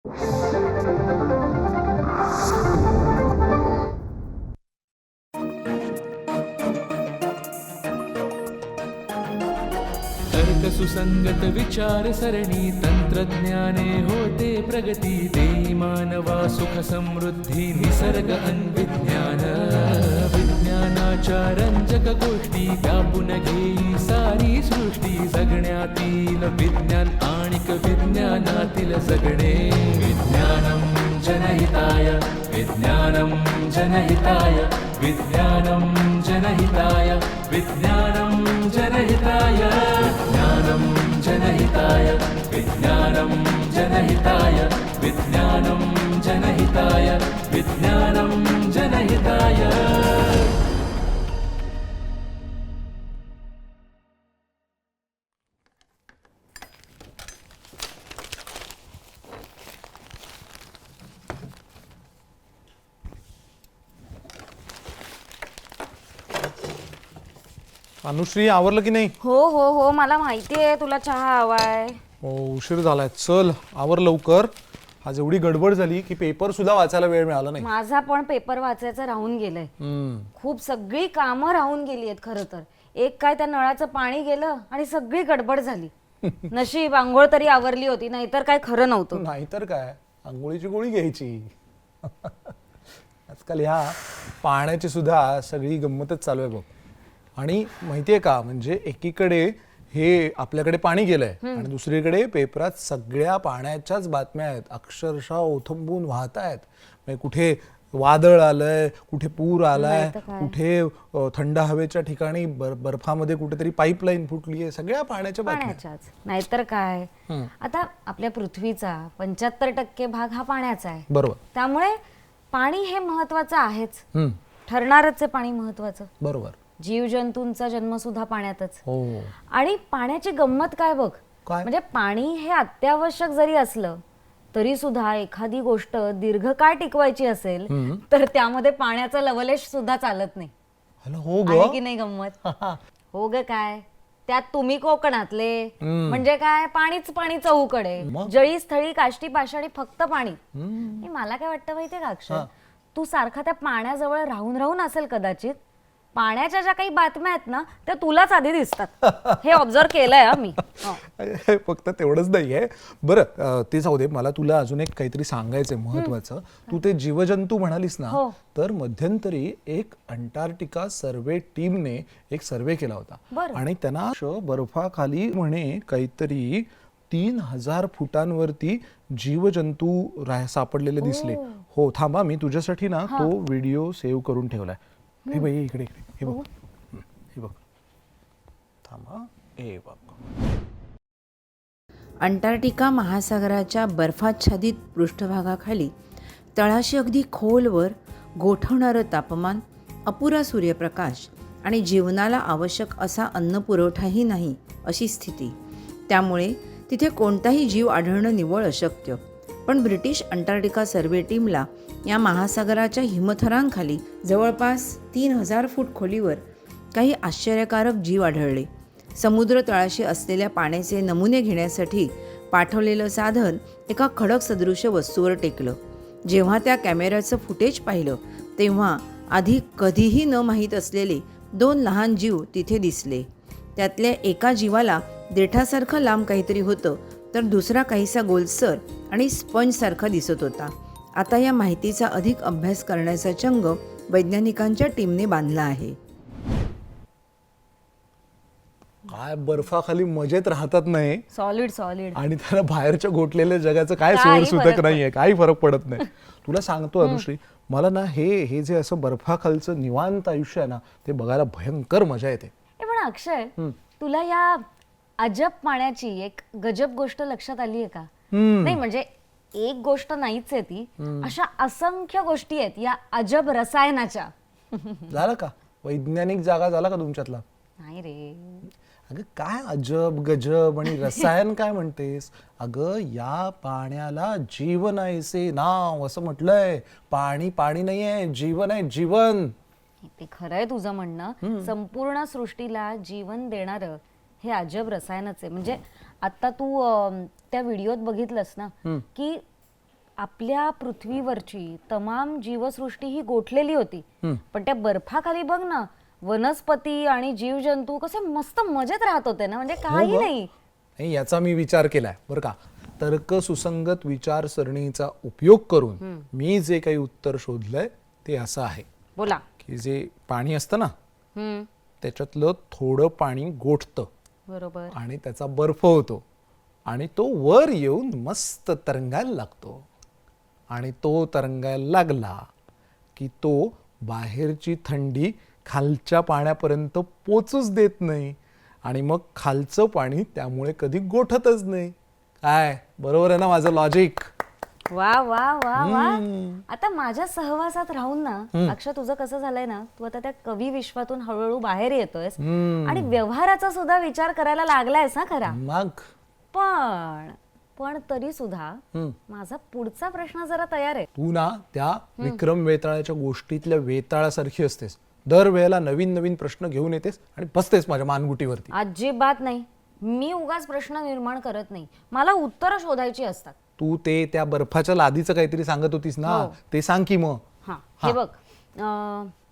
तर्क सुसंगत विचार सरणी तंत्रज्ञाने होते प्रगती देई मानवा सुख समृद्धी निसर्ग अन्विज्ञान विज्ञानाच्या रंजक गोष्टी व्यापून घेई सारी सृष्टी जगण्यातील विज्ञान आणिक विज्ञानातील जगणे विज्ञानम जनहिताय विज्ञानम जनहिताय विज्ञानम जनहिताय विज्ञानम जनहिताय ज्ञानम जनहिताय विज्ञानम जनहिताय विज्ञानम जनहिताय विज्ञानम जनहिताय। अनुश्री आवरलं की नाही? हो हो हो मला माहिती आहे तुला चहा हवाय. हो उशीर झालाय, चल आवर लवकर. आज एवढी गडबड झाली की पेपर सुद्धा वाचायला वेळ मिळाला नाही. माझा पण पेपर वाचायचं राहून गेलंय. खूप सगळी कामं राहून गेली आहेत खरं तर. एक काय त्या नळाचं पाणी गेलं आणि सगळी गडबड झाली. नशीब आंघोळ तरी आवरली होती, नाहीतर काय खरं नव्हतं. नाहीतर काय, आंघोळीची गोळी घ्यायची. आजकाल ह्या पाण्याची सुद्धा सगळी गंमतच चालू आहे बघ. आणि माहितीये का, म्हणजे एकीकडे हे आपल्याकडे पाणी गेलंय आणि दुसरीकडे पेपरात सगळ्या पाण्याच्याच बातम्या आहेत. अक्षरशः ओथंबून वाहत आहेत. म्हणजे कुठे वादळ आलंय, कुठे पूर आलाय, कुठे थंड हवेच्या ठिकाणी बर्फामध्ये कुठेतरी पाईपलाईन फुटली आहे. सगळ्या पाण्याच्या बातम्या. नाहीतर काय. आता आपल्या पृथ्वीचा 75% भाग हा पाण्याचा आहे. बरोबर. त्यामुळे पाणी हे महत्वाचं आहेच, ठरणारच आहे पाणी महत्वाचं. बरोबर. जीवजंतूंचा जन्म सुद्धा पाण्यातच. हो. आणि पाण्याची गंमत काय बघ, म्हणजे पाणी हे अत्यावश्यक जरी असलं तरी सुद्धा एखादी गोष्ट दीर्घकाळ टिकवायची असेल तर त्यामध्ये पाण्याचा लवलेश सुद्धा चालत नाही. हो आहे की नाही गंमत? हो ग काय. त्यात तुम्ही कोकणातले म्हणजे काय, पाणीच पाणी चहूकडे, जळी स्थळी काष्टी पाषाणी फक्त पाणी. मला काय वाटतं माहितीये का अक्षय, तू सारखा त्या पाण्याजवळ राहून राहून असेल कदाचित. पाण्याच्या ज्या काही बातम्या आहेत ना त्या तुलाच आधी दिसतात. हे ऑब्झर्व केलंय मी. फक्त तेवढंच नाहीये बरं, ते जाऊ दे. मला तुला अजून एक काहीतरी सांगायचंय महत्वाचं. तू ते जीवजंतू म्हणालीस ना, तर मध्यंतरी एक अंटार्क्टिका सर्वे टीमने एक सर्वे केला होता आणि त्यांना बर्फाखाली म्हणे काहीतरी 3000 फुटांवरती जीवजंतू सापडलेले दिसले. हो थांबा, मी तुझ्यासाठी ना तो व्हिडिओ सेव्ह करून ठेवलाय. हे बघ इकडे, हे बघ, हे बघ, थांबा, हे बघ. अंटार्क्टिका महासागराच्या बर्फाच्छादित पृष्ठभागाखाली तळाशी अगदी खोलवर गोठवणारं तापमान, अपुरा सूर्यप्रकाश आणि जीवनाला आवश्यक असा अन्नपुरवठाही नाही अशी स्थिती. त्यामुळे तिथे कोणताही जीव आढळणं निव्वळ अशक्य. पण ब्रिटिश अंटार्क्टिका सर्वे टीमला या महासागराच्या हिमथरांखाली जवळपास 3000 फूट खोलीवर काही आश्चर्यकारक जीव आढळले. समुद्र तळाशी असलेल्या पाण्याचे नमुने घेण्यासाठी पाठवलेलं साधन एका खडक सदृश वस्तूवर टेकलं. जेव्हा त्या कॅमेऱ्याचं फुटेज पाहिलं तेव्हा आधी कधीही न माहीत असलेले 2 लहान जीव तिथे दिसले. त्यातल्या एका जीवाला देठासारखं लांब काहीतरी होतं, तर दुसरा काहीसा गोलसर आणि स्पंजसारखा दिसत होता. आता या माहितीचा अधिक अभ्यास करण्याचा चंग वैज्ञानिकांच्या टीमने बांधला आहे. काय बर्फाखाली मजेत राहतात नाही, सॉलिड आणि त्याला बाहेरच्या गोठलेल्या जगाचं काय सोड सुतक नाहीये, काही फरक पडत नाही. तुला सांगतो अनुश्री, मला ना हे जे असं बर्फाखालचं निवांत आयुष्य आहे ना, ते बघायला भयंकर मजा येते. पण अक्षय, तुला या अजब पाण्याची एक गजब गोष्ट लक्षात आली आहे का? नाही म्हणजे एक गोष्ट नाहीच आहे ती, अशा असंख्य गोष्टी आहेत या अजब रसायनाच्या. झालं का वैज्ञानिक जागा झाला का तुमच्यातला? नाही रे. अगं काय अजब गजब आणि रसायन काय म्हणतेस? अगं या पाण्याला जीवन आहे नाव, असं म्हटलंय. पाणी पाणी नाहीये, जीवन आहे, जीवन. ते खरंय तुझं म्हणणं. संपूर्ण सृष्टीला जीवन देणारं हे अजब रसायनच आहे. म्हणजे आता तू त्या व्हिडिओत बघितलंस ना की आपल्या पृथ्वीवरची तमाम जीवसृष्टी ही गोठलेली होती, पण त्या बर्फाखाली बघ ना, वनस्पती आणि जीवजंतू कसे मस्त मजेत राहत होते ना, म्हणजे काही नाही. नाही, याचा मी विचार केलाय बरं का. तर्कसुसंगत विचारसरणीचा उपयोग करून मी जे काही उत्तर शोधलंय ते असं आहे बोला. की जे पाणी असतं ना हम्म, त्याच्यातलं थोडं पाणी गोठतं बरोबर. आणि त्याचा बर्फ होतो आणि तो वर येऊन मस्त तरंगायला लागतो आणि तो तरंगायला लागला की तो बाहेरची थंडी खालच्या पाण्यापर्यंत पोचूच देत नाही आणि मग खालचं पाणी त्यामुळे कधी गोठतच नाही. काय बरोबर आहे ना माझं लॉजिक? वा वा वा वा. आता माझ्या सहवासात राहून ना अक्षय, तुझं कसं झालंय ना, तू आता त्या कवी विश्वातून हळूहळू बाहेर येतोयस आणि व्यवहाराचा सुद्धा विचार करायला लागलायस ना खरा. मग पण तरी सुद्धा माझा पुढचा प्रश्न जरा तयार आहे. तू ना त्या विक्रम वेताळाच्या गोष्टीतल्या वेताळासारखी असतेस. दरवेळेला नवीन नवीन प्रश्न घेऊन येतेस आणि बसतेस माझ्या मानगुटीवरती. अजिबात नाही, मी उगाच प्रश्न निर्माण करत नाही, मला उत्तरं शोधायची असतात. तू ते त्या बर्फाच्या लादीचं काहीतरी सांगत होतीस ना, ते सांग की मग. हा, हे बघ,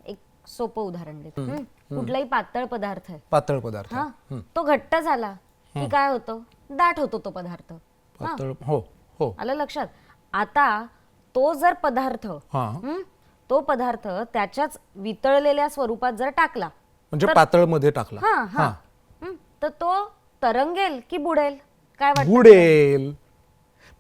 एक सोपं उदाहरण देतो. कुठलाही पातळ पदार्थ आहे, पातळ पदार्थ. हा, तो घट्ट झाला की काय होतं, दाट होतो तो पदार्थ. पातळ, हो हो. आलं लक्षात? आता तो जर पदार्थ तो पदार्थ त्याच्याच वितळलेल्या स्वरूपात जर टाकला, म्हणजे पातळ मध्ये टाकला, हा हा, तर तो तरंगेल की बुडेल? काय वाटतं? बुडेल.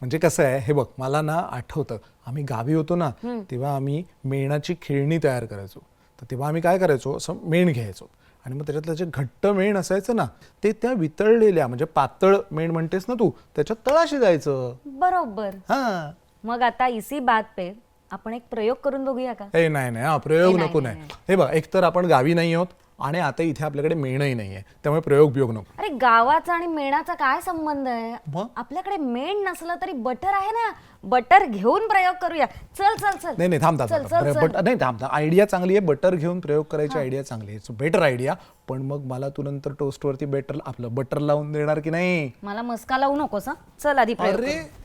म्हणजे कसं आहे हे बघ, मला ना आठवतं आम्ही गावी होतो ना, तेव्हा आम्ही मेणाची खेळणी तयार करायचो. तर तेव्हा आम्ही काय करायचो, असं मेण घ्यायचो आणि मग त्याच्यातलं जे घट्ट मेण असायचं ना, ते त्या वितळलेल्या म्हणजे पातळ मेण म्हणतेस ना तू, त्याच्या तळाशी जायचं. बरोबर. हा. मग आता इसी बात पे आपण एक प्रयोग करून बघूया का? हे नाही नाही, प्रयोग नको. नाही, हे बघ, एकतर आपण गावी नाही आहोत आणि आता इथे आपल्याकडे मेणही नाहीये, त्यामुळे प्रयोग बियोग नको. अरे गावाचा आणि मेणाचा काय संबंध आहे? मग? आपल्याकडे मेण नसलं तरी बटर आहे ना, बटर घेऊन प्रयोग करूया. चल चल चल. नाही नाही, थांब. नाही थांब, आयडिया चांगली आहे, बटर घेऊन प्रयोग करायची आयडिया चांगली आहे, बेटर आयडिया. पण मग मला तू नंतर टोस्टवरती आपलं बटर लावून देणार की नाही? मला मस्का लावू नकोस हं. चल आधी प्रयोग अरे करू.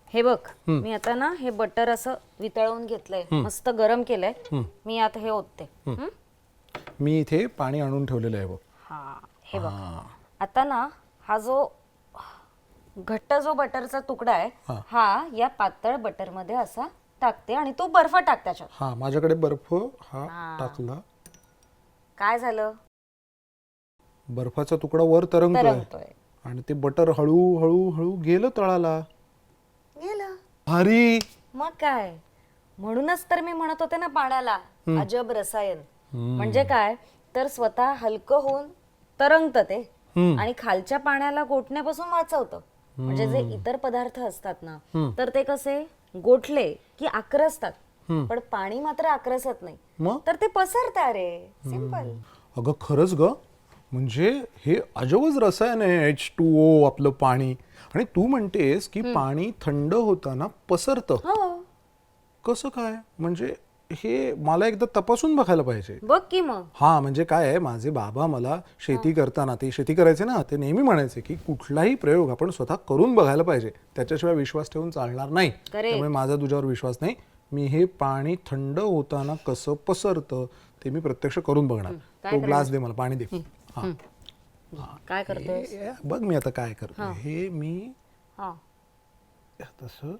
हे बघ, मी आता ना हे बटर असं वितळवून घेतलंय, मस्त गरम केलंय. मी आता हे ओतते. मी इथे पाणी आणून ठेवलेलं आहे बघ. हा, हे बघ, आता ना हा जो घट्ट जो बटरचा तुकडा आहे हा या पातळ बटर मध्ये असा टाकते आणि तो बर्फ टाक त्याच्यात. हा, माझ्याकडे बर्फ हा टाकला. काय झालं? बर्फाचा तुकडा वर तरंगतोय आणि ते बटर हळू हळू हळू गेलं तळाला. गेलं. भारी. मग काय, म्हणूनच तर मी म्हणत होते ना पाण्याला अजब रसायन. म्हणजे काय, तर स्वतः हलकं होऊन तरंगत ते आणि खालच्या पाण्याला गोठण्यापासून वाचवतं. म्हणजे जे इतर पदार्थ असतात ना, तर ते कसे गोठले की आक्रसतात, पण पाणी मात्र आक्रसत नाही, मग? तर ते पसरतं रे. सिंपल. अगं खरंच ग, म्हणजे हे अजबच रसायन आहे H2O आपलं पाणी. आणि तू म्हणतेस की पाणी थंड होताना पसरतं. हो. कसं काय? म्हणजे हे मला एकदा तपासून बघायला पाहिजे. बघ की मग. हा, म्हणजे काय आहे, माझे बाबा मला शेती करताना, ते शेती करायचे ना, ते नेहमी म्हणायचे की कुठलाही प्रयोग आपण स्वतः करून बघायला पाहिजे, त्याच्याशिवाय विश्वास ठेवून चालणार नाही. त्यामुळे माझा तुझ्यावर विश्वास नाही. मी हे पाणी थंड होताना कसं पसरतं ते मी प्रत्यक्ष करून बघणार. तो ग्लास दे मला, पाणी दे. हा, काय करतोय? बघ मी आता काय करतो. हे मी तसं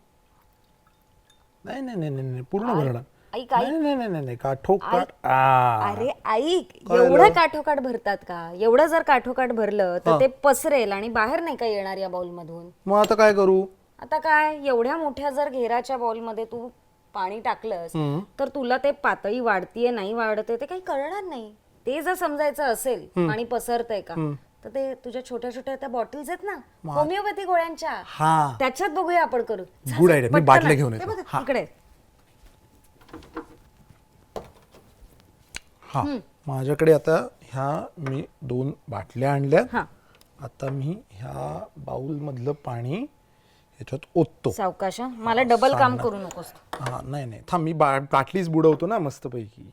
नाही नाही नाही नाही पूर्ण भरणार. ऐक, नाही नाही नाही काठोकाठ. अरे ऐक, एवढं काठोकाठ भरतात का? एवढं जर काठोकाठ भरलं तर ते पसरेल आणि बाहेर नाही का येणार या बाउल मधून. मग आता काय करू? आता काय, एवढ्या मोठ्या जर घेराच्या बाउल मध्ये तू पाणी टाकलंस तर तुला ते पातळी वाढतीये नाही वाढते ते काही कळणार नाही. ते जर समजायचं असेल पाणी पसरतंय का, तर ते तुझ्या छोट्या छोट्या त्या बॉटल्स आहेत ना होमिओपॅथी गोळ्यांच्या, त्याच्यात बघूया आपण करू. Good idea. मी बाटल्या घेऊन येतो. इकडे. हा, माझ्याकडे आता ह्या मी 2 बाटल्या आणल्या. आता मी ह्या बाउल मधलं पाणी ह्याच्यात ओततो. सावकाश, मला डबल काम करू नकोस. हा, नाही नाही थांब, मी बाटलीच बुडवतो ना मस्तपैकी.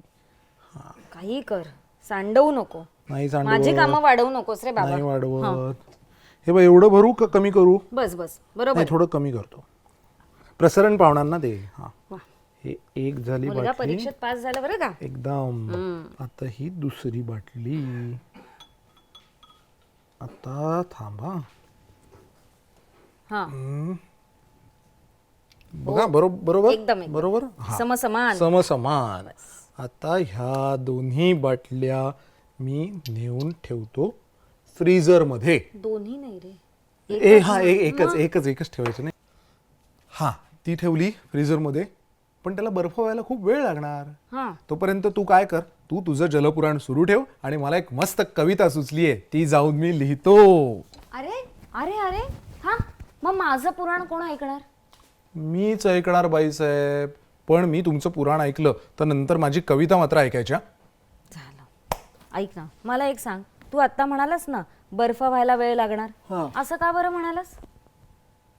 काही कर, सांडवू नको. नाही सांडवत. माझी कामं वाढवू नकोस रे बाबा. नाही वाढवत. हे बघ, एवढं भरू का कमी करू? बस बस बरोबर नाही, थोडं कमी करतो. प्रसरण पाहुण्यांना दे. हा, वा. हे एक झाली मुलगा बाटली परीक्षेत पास झाला बरं का. एकदम. आता ही दुसरी बाटली. आता थांबा. हा बघा, बरोबर एकदम एकदम. बरोबर. हा. समसमान. समसमान. आता ह्या दोन्ही बाटल्या मी नेऊन ठेवतो फ्रीजर मध्ये. दोन्ही नाही रे. हा, एकच ठेवायचं नाही. हा, ती ठेवली फ्रीजर मध्ये, पण त्याला बर्फ व्हायला खूप वेळ लागणार. हा तोपर्यंत तू काय कर, तू तुझं जलपुराण सुरू ठेव आणि मला एक मस्त कविता सुचलीये, ती जाऊन मी लिहितो. अरे अरे अरे हा, मग माझं पुराण कोण ऐकणार? मीच ऐकणार बाईसाहेब, पण मी तुमचं पुराण ऐकलं तर नंतर माझी कविता मात्र ऐकायच्या. झालं. ऐक ना, मला एक सांग, तू आता म्हणालास ना बर्फ व्हायला वेळ लागणार, हा. असं का बरं म्हणालास?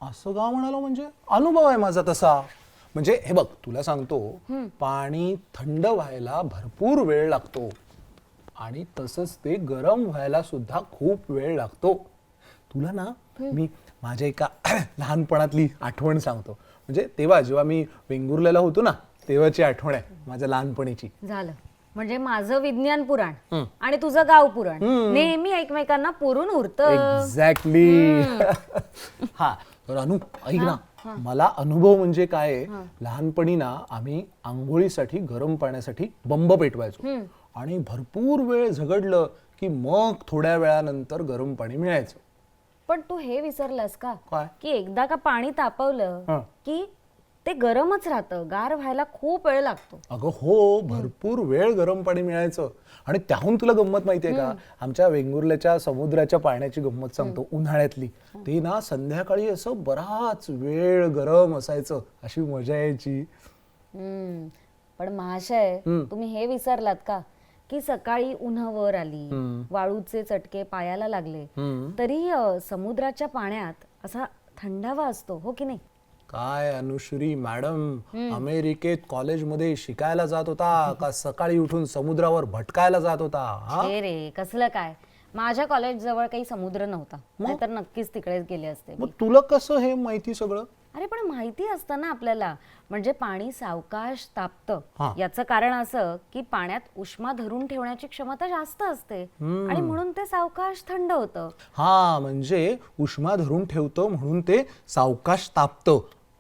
असं का म्हणालो म्हणजे अनुभव आहे माझा तसा. म्हणजे हे बघ, तुला सांगतो, पाणी थंड व्हायला भरपूर वेळ लागतो आणि तसंच ते गरम व्हायला सुद्धा खूप वेळ लागतो. तुला ना मी माझ्या एका लहानपणातली आठवण सांगतो. म्हणजे तेव्हा जेव्हा मी वेंगुर्ल्याला होतो ना, तेव्हाची आठवण आहे माझ्या लहानपणीची. झालं. म्हणजे माझं विज्ञान पुराण आणि तुझं गाव पुराण नेहमी एकमेकांना पुरून उरतं. एक्झॅक्टली. हा, तर अनु ऐक ना, मला अनुभव म्हणजे काय आहे, लहानपणी ना आम्ही आंघोळीसाठी गरम पाण्यासाठी बंब पेटवायचो आणि भरपूर वेळ झगडलं की मग थोड्या वेळानंतर गरम पाणी मिळायचं. पण तू हे विसरलास का काय? की एकदा का पाणी तापवलं की ते गरमच राहतं, गार व्हायला खूप वेळ लागतो. अगं हो, भरपूर वेळ गरम पाणी मिळायचं. आणि त्याहून तुला गंमत माहितीये का, आमच्या वेंगुर्ल्याच्या समुद्राच्या पाण्याची गंमत सांगतो, उन्हाळ्यातली. ते ना संध्याकाळी असं बराच वेळ गरम असायचं, अशी मजा यायची. पण महाशय, तुम्ही हे विसरलात का की सकाळी उन्हावर आली, वाळूचे चटके पायाला लागले तरी समुद्राच्या पाण्यात असा थंडावा असतो, हो की नाही? काय अनुश्री मॅडम, अमेरिकेत कॉलेजमध्ये शिकायला जात होता का सकाळी उठून समुद्रावर भटकायला जात होता? हा? हे रे, कसलं काय, माझ्या कॉलेज जवळ काही समुद्र नव्हता, नाहीतर नक्कीच तिकडेच गेले असते. मग तुला कसं हे माहिती सगळं? अरे पण माहिती असतं ना आपल्याला. म्हणजे पाणी सावकाश तापतं, हा. याचं कारण असं की पाण्यात उष्मा धरून ठेवण्याची क्षमता जास्त असते आणि म्हणून ते सावकाश थंड होतं. हा, म्हणजे उष्मा धरून ठेवतं म्हणून ते सावकाश तापतं.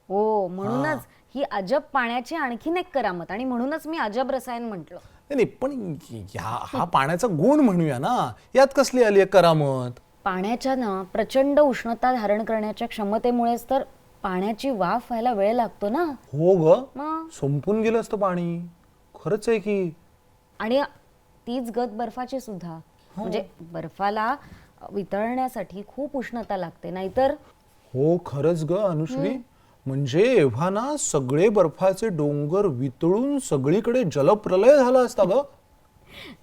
हो, म्हणूनच ही अजब पाण्याची आणखीन एक करामत, आणि म्हणूनच मी अजब रसायन म्हटलं. नाही, पण हा पाण्याचा गुण म्हणूया ना, यात कसली आली आहे करामत? पाण्याच्या ना प्रचंड उष्णता धारण करण्याच्या क्षमतेमुळेच तर पाण्याची वाफ व्हायला वेळ लागतो ना. हो ग, मग संपून गेलं असतं पाणी. खरंच आहे की. आणि तीच गत बर्फाची सुद्धा. म्हणजे बर्फाला वितळण्यासाठी खूप उष्णता लागते, नाहीतर. हो, खरंच ग अनुश्री. म्हणजे एव्हा ना सगळे बर्फाचे डोंगर वितळून सगळीकडे जलप्रलय झाला असता ग.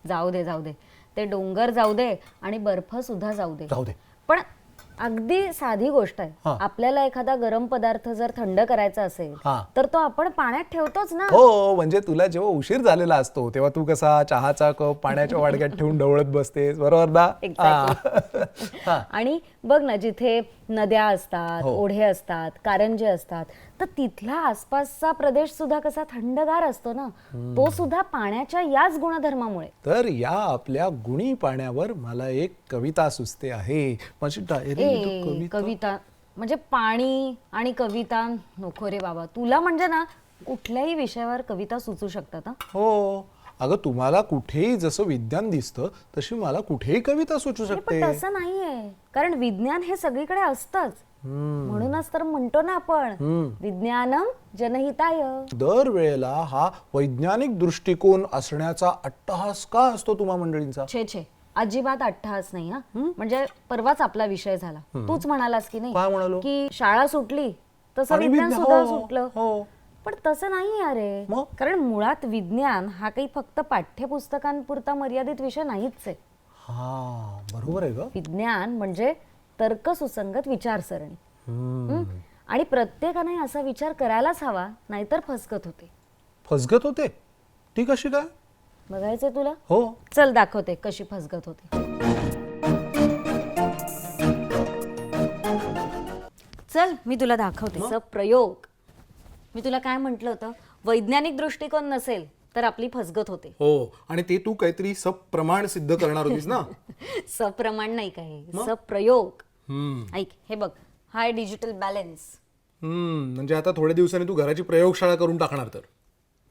जाऊ दे जाऊ दे, ते डोंगर जाऊ दे आणि बर्फ सुद्धा जाऊ दे. जाऊ दे. पण अगदी साधी गोष्ट आहे. हा. आपल्याला एखादा गरम पदार्थ जर थंड करायचा असेल हा. तर तो आपण पाण्यात ठेवतोच ना. हो, म्हणजे तुला जेव्हा उशीर झालेला असतो तेव्हा तू कसा चहाचा कप पाण्याच्या वाडग्यात ठेवून ढवळत बसतेस, बरोबर ना? Exactly. हा. आणि बघ ना, जिथे नद्या असतात, ओढे असतात, कारंजे असतात, तर तिथला आसपासचा प्रदेश सुद्धा कसा थंडगार असतो ना, तो सुद्धा पाण्याच्या याच गुणधर्मामुळे. तर या आपल्या गुणी पाण्यावर मला एक कविता सुचते आहे. माझी डायरी कविता म्हणजे पाणी आणि कविता नको रे बाबा. तुला म्हणजे ना कुठल्याही विषयावर कविता सुचू शकतात. हो, अगं तुम्हाला कुठेही जसं विज्ञान दिसतं तशी मला कुठेही कविता सुचू पण शकते. तसं नाहीये, कारण विज्ञान हे सगळीकडे असतंच. म्हणूनच तर म्हणतो ना आपण, विज्ञानम जनहिताय. दर वेळेला हा वैज्ञानिक दृष्टिकोन असण्याचा अट्टहास का असतो तुम्हा मंडळींचा? छे छे, अजिबात अट्टहास नाही. हा, म्हणजे परवाच आपला विषय झाला, तूच म्हणालास की नाही काय म्हणालो? की शाळा सुटली तसं आणि विज्ञान विज्ञान- सुद्धा हो, सुटलं. हो. पण तसं नाही अरे. मग? कारण मुळात विज्ञान हा काही फक्त पाठ्यपुस्तकांपुरता मर्यादित विषय नाहीच आहे. हा, बरोबर आहे ग. विज्ञान म्हणजे तर्कसुसंगत विचारसरणी. आणि प्रत्येकाने असा विचार करायलाच हवा, नाहीतर फसगत होते. फसगत होते? ती कशी काय? बघायचंय तुला? हो. चल दाखवते कशी फसगत होते. चल मी तुला दाखवते प्रयोग. मी तुला काय म्हंटल होतं, वैज्ञानिक दृष्टिकोन नसेल तर आपली फसगत होते. हो, आणि ते तू काहीतरी सप्रमाण सिद्ध करणार होतीस ना. सप्रमाण नाही काही, सप्रयोग. हम्म ऐक हे बघ, हाय डिजिटल बॅलन्स. म्हणजे आता थोड्या दिवसांनी तू घराची प्रयोगशाळा करून टाकणार तर.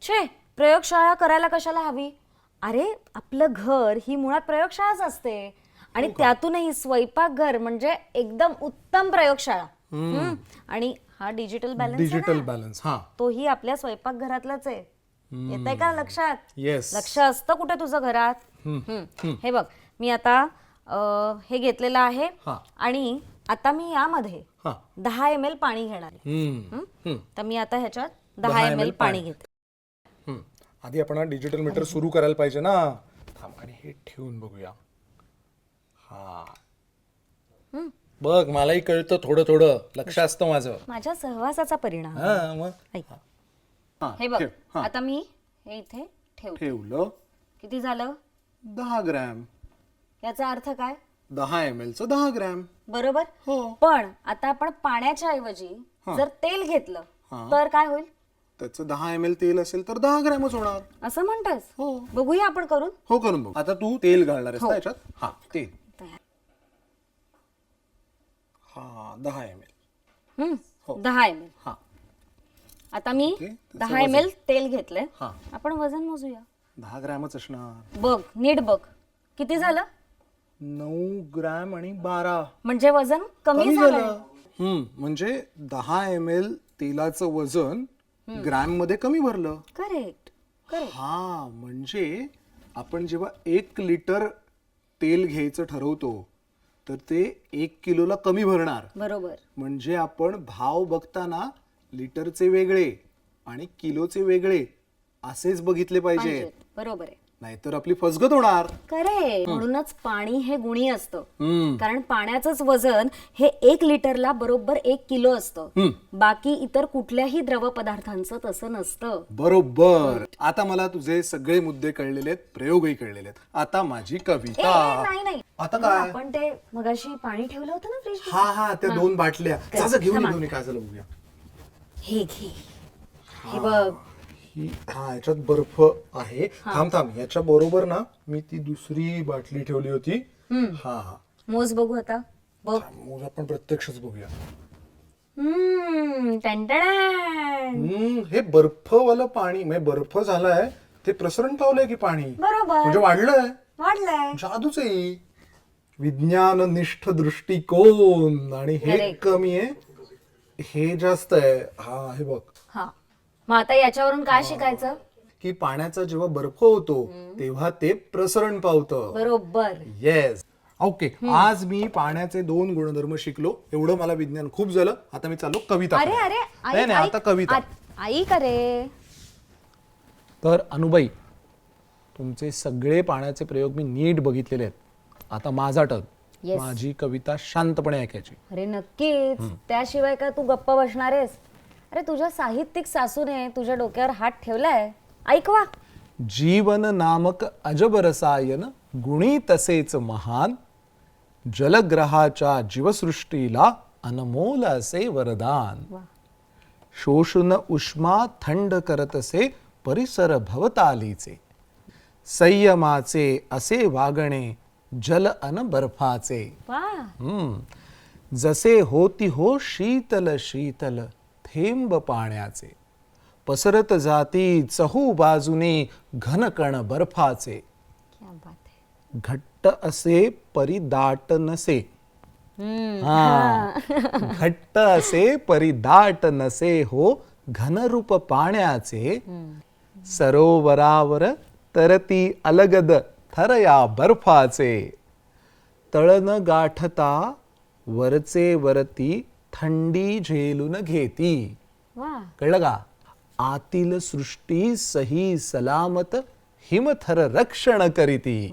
छे, प्रयोगशाळा करायला कशाला हवी? अरे आपलं घर ही मुळात प्रयोगशाळाच असते, आणि त्यातूनही स्वयंपाकघर म्हणजे एकदम उत्तम प्रयोगशाळा. आणि हा डिजिटल डिजिटल बॅलन्स. हा, तोही आपल्या स्वयंपाकघरातलाच आहे. येतंय का लक्षात? येस. लक्ष असतं कुठे तुझं घरात? हे बघ, मी आता हे घेतलेलं आहे, आणि आता मी यामध्ये 10 ml पाणी घेणार आहे. तर मी आता ह्याच्यात 10 ml पाणी घेते. आधी आपण डिजिटल मीटर सुरू करायला पाहिजे ना. थांब, आणि हे ठेवून बघूया. हा, बघ मलाही कळतं थोडं थोडं, लक्ष असतं माझं. माझ्या सहवासाचा परिणाम. हा, मग ऐक, हा, हे बघ, ठेव. हा, आता मी हे इथे ठेवलं. किती झालं? 10 ग्रॅम. याचा अर्थ काय? 10 ml चं 10 ग्रॅम. बरोबर. हो. पण आता आपण पाण्याच्या ऐवजी जर तेल घेतलं तर काय होईल? त्याचं 10 ml तेल असेल तर 10 ग्रॅमच होणार. असं म्हणतोस? हो. बघूया आपण करून. हो, करून बघ. आता तू तेल घालणार आहेस ना याच्यात? हा, तेल. हा, 10 ml. 10 ml. हा, आता मी ओके, त्याचं 10 ml तेल घेतलंय. हा. आपण वजन मोजूया. 10 ग्रॅमच असणार. बघ, नीट बघ, किती झालं? 9 ग्रॅम आणि 12. म्हणजे वजन कमी कमी झालं. झालं. म्हणजे 10 ml तेलाचं वजन ग्रॅम मध्ये कमी भरलं. करेक्ट. हा, म्हणजे आपण जेव्हा 1 लिटर तेल घ्यायचं ठरवतो तर ते 1 किलोला कमी भरणार. बरोबर. म्हणजे आपण भाव बघताना लिटरचे वेगळे आणि किलोचे वेगळे असेच बघितले पाहिजे. बरोबर आहे. नाहीतर आपली फसगत होणार. खरे, म्हणूनच पाणी हे गुणी असतं. कारण पाण्याचंच वजन हे 1 लिटरला बरोबर 1 किलो असतं. बाकी इतर कुठल्याही द्रव पदार्थांचं तसं नसतं. बरोबर. आता मला तुझे सगळे मुद्दे कळलेले आहेत, प्रयोगही कळलेले आहेत. आता माझी कविता. नाही. आता काय? आपण ते मगाशी पाणी ठेवलं होतं ना फ्रीज. हा, त्या 2 बाटल्या. घेऊन काय झालं बघूया. हे घे. हे बघ. हा, याच्यात बर्फ आहे. थांब, याच्या बरोबर ना मी ती दुसरी बाटली ठेवली होती. हा, मोज बघू आता. बघ, मग आपण प्रत्यक्षच बघूया. टंटण. हे बर्फवालं पाणी, म्हणजे बर्फ झालाय ते प्रसरण पावलंय की पाणी? बरोबर. म्हणजे वाढलंय. जादूच आहे. विज्ञाननिष्ठ दृष्टिकोन. आणि हे कमी आहे, हे जास्त आहे. हा, हे बघ. हा, मग आता याच्यावरून काय शिकायचं? की पाण्याचा जेव्हा बर्फ होतो तेव्हा ते प्रसरण पावतं. बरोबर. येस. ओके, आज मी पाण्याचे 2 गुणधर्म शिकलो. एवढं मला विज्ञान खूप झालं. आता मी चाललो कविता. अरे नाही, आता कविता. ऐक रे. तर अनुबाई, तुमचे सगळे पाण्याचे प्रयोग मी नीट बघितलेले आहेत. आता माझा टर्न. माझी कविता शांतपणे ऐकायची. अरे नक्कीच. त्याशिवाय काय तू गप्प बसणार आहेस? अरे तुझ्या साहित्यिक सासूने तुझ्या डोक्यावर हात ठेवलाय. ऐकवा. जीवन नामक अजब रसायन गुणी तसेच महान, जलग्रहाच्या जीवसृष्टीला अनमोल असे वरदान. शोषून उष्मा थंड करतसे परिसर भवतालीचे, संयमाचे असे वागणे जल अन बर्फाचे. जसे होती हो शीतल शीतल थेंब पाण्याचे, पसरत जाती चहू बाजूने घनकण बर्फाचे. घट्ट असे परिदाट नसे. घट्ट असे परिदाट नसे हो घनरूप पाण्याचे, सरोवरावर तरती अलगद थर या बर्फाचे. तळन गाठता वरचे वरती थंडी झेलून घेती. कळलं का? आतील सृष्टी सही सलामत हिमथर रक्षण करीती.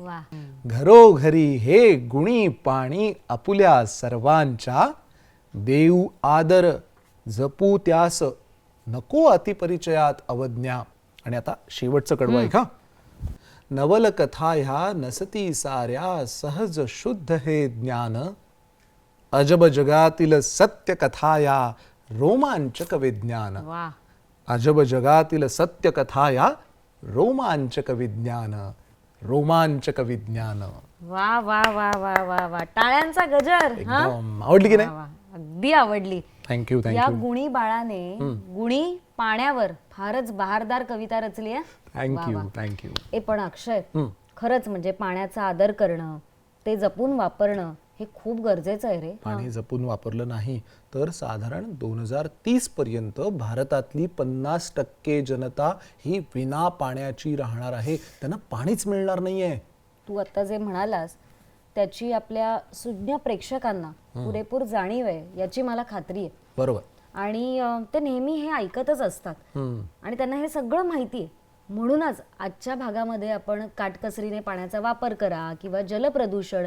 घरोघरी हे गुणी पाणी आपुल्या सर्वांच्या, देऊ आदर जपू त्यास नको अतिपरिचयात अवज्ञा. आणि आता शेवटचं कडवं ऐका. नवल कथा ह्या नसती साऱ्या सहज शुद्ध हे ज्ञान, अजब जगातील सत्य कथा या रोमांचक विज्ञान. वा अजब जगातील सत्य कथा या रोमांचक विज्ञान. रोमांचक विज्ञान. वा वा वा वा वा वा टाळ्यांचा गजर. हा? एकदम आवडली की नाही? वा, वा. अगदी आवडली. थँक्यू या थँक्यू गुणी बाळाने गुणी पाण्यावर फारच बहारदार कविता रचली आहे. Thank you thank you. ए पण अक्षय, खरंच म्हणजे पाण्याचा आदर करणं, ते जपून वापरणं हे खूप गरजेचं आहे रे. पाणी जपून वापरलं नाही तर साधारण 2030 पर्यंत भारतातली 50% जनता ही विना पाण्याची राहणार आहे. त्यांना पाणीच मिळणार नाहीये. तू आता जे म्हणालास त्याची आपल्या सुज्ञ प्रेक्षकांना पुरेपूर जाणीव आहे याची मला खात्री आहे. बरोबर. आणि ते नेहमी हे ऐकतच असतात आणि त्यांना हे सगळं माहिती आहे. म्हणूनच आजच्या भागामध्ये आपण काटकसरीने पाण्याचा वापर करा किंवा जलप्रदूषण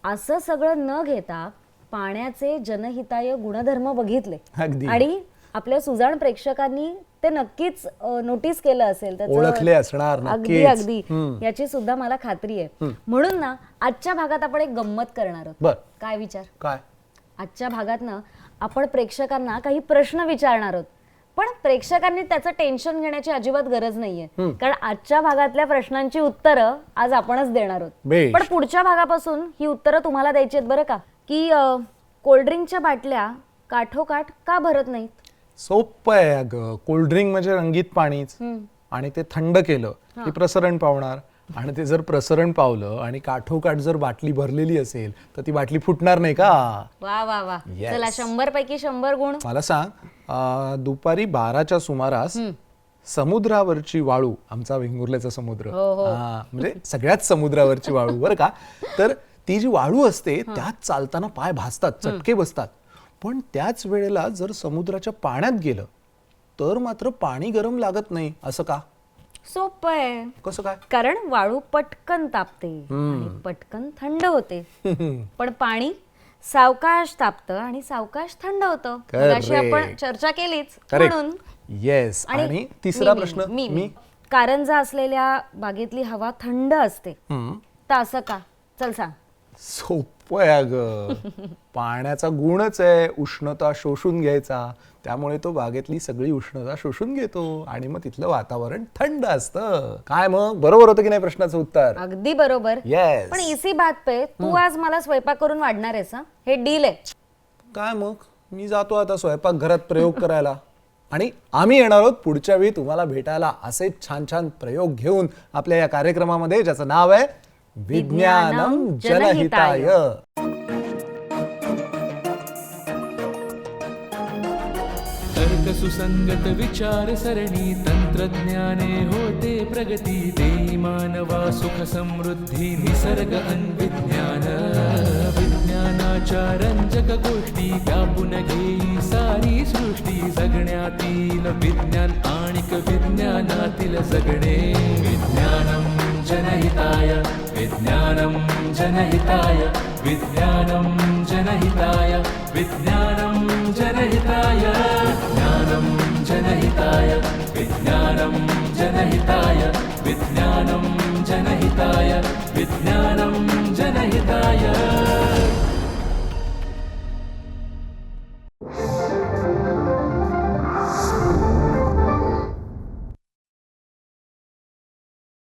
असं सगळं न घेता पाण्याचे जनहिताय गुणधर्म बघितले अगदी. आणि आपल्या सुजाण प्रेक्षकांनी ते नक्कीच नोटीस केलं असेल त्याचं. ओळखले असणार अगदी नक्कीच. अगदी याची सुद्धा मला खात्री आहे. म्हणून ना आजच्या भागात आपण एक गंमत करणार आहोत. बर. काय विचार? काय? आजच्या भागात ना आपण प्रेक्षकांना काही प्रश्न विचारणार आहोत, पण प्रेक्षकांनी त्याचं टेन्शन घेण्याची अजिबात गरज नाहीये, कारण आजच्या भागातल्या प्रश्नांची उत्तरं आज आपणच देणार आहोत. बेश. पण पुढच्या भागापासून ही उत्तरं तुम्हाला द्यायची आहेत बरं का, की कोल्ड्रिंकच्या बाटल्या काठोकाठ का भरत नाहीत? सोपं आहे अगं. कोल्ड्रिंक म्हणजे रंगीत पाणीच आणि ते थंड केलं की प्रसरण पावणार आणि ते जर प्रसरण पावलं आणि काठोकाठ जर बाटली भरलेली असेल तर ती बाटली फुटणार नाही का? वा वा वा. Yes. चला 100 पैकी 100 गुण. मला सांग, दुपारी 12च्या सुमारास समुद्रावरची वाळू, आमचा वेंगुर्ल्याचा समुद्र, म्हणजे सगळ्याच समुद्रावरची वाळू बरं का, तर ती जी वाळू असते त्यात चालताना पाय भाजतात, चटके बसतात. पण त्याच वेळेला जर समुद्राच्या पाण्यात गेलं तर मात्र पाणी गरम लागत नाही. असं का? सोपं आहे. कसं काय? कारण वाळू पटकन तापते आणि पटकन थंड होते, पण पाणी सावकाश तापतं आणि सावकाश थंड होतं. अशी आपण चर्चा केलीच. म्हणून येस. आणि तिसरा प्रश्न मी कारंजा असलेल्या बागेतली हवा थंड असते तर असं का? चल सांग. सोपं आहे अगं. पाण्याचा गुणच आहे उष्णता शोषून घ्यायचा. त्यामुळे तो बागेतली सगळी उष्णता शोषून घेतो आणि मग तिथलं वातावरण थंड असतं. काय मग बरोबर होतं की नाही प्रश्नाचं उत्तर? अगदी बरोबर. येस. पण इसी बात पे तू आज मला स्वयंपाक करून वाढणार आहेस? हे डील आहे. काय मग? मी जातो आता स्वयंपाक घरात प्रयोग करायला आणि आम्ही येणार आहोत पुढच्या वेळी तुम्हाला भेटायला असे छान छान प्रयोग घेऊन आपल्या या कार्यक्रमामध्ये, ज्याचं नाव आहे विज्ञानम जनहिताय. तर्क सुसंगत विचार सरणी तंत्रज्ञाने होते प्रगती. देई मानवा सुख समृद्धी निसर्ग अन्विज्ञान. विज्ञानाच्या रंजक गोष्टी व्यापून घेई सारी सृष्टी. जगण्यातील विज्ञान आणिक विज्ञानातील जगणे. विज्ञानम जनहिताय विज्ञानम जनहिताय विज्ञानम जनहिताय विज्ञानम जनहिताय विज्ञानम जनहिताय विज्ञानम जनहिताय विज्ञानम जनहिताय विज्ञानम जनहिताय.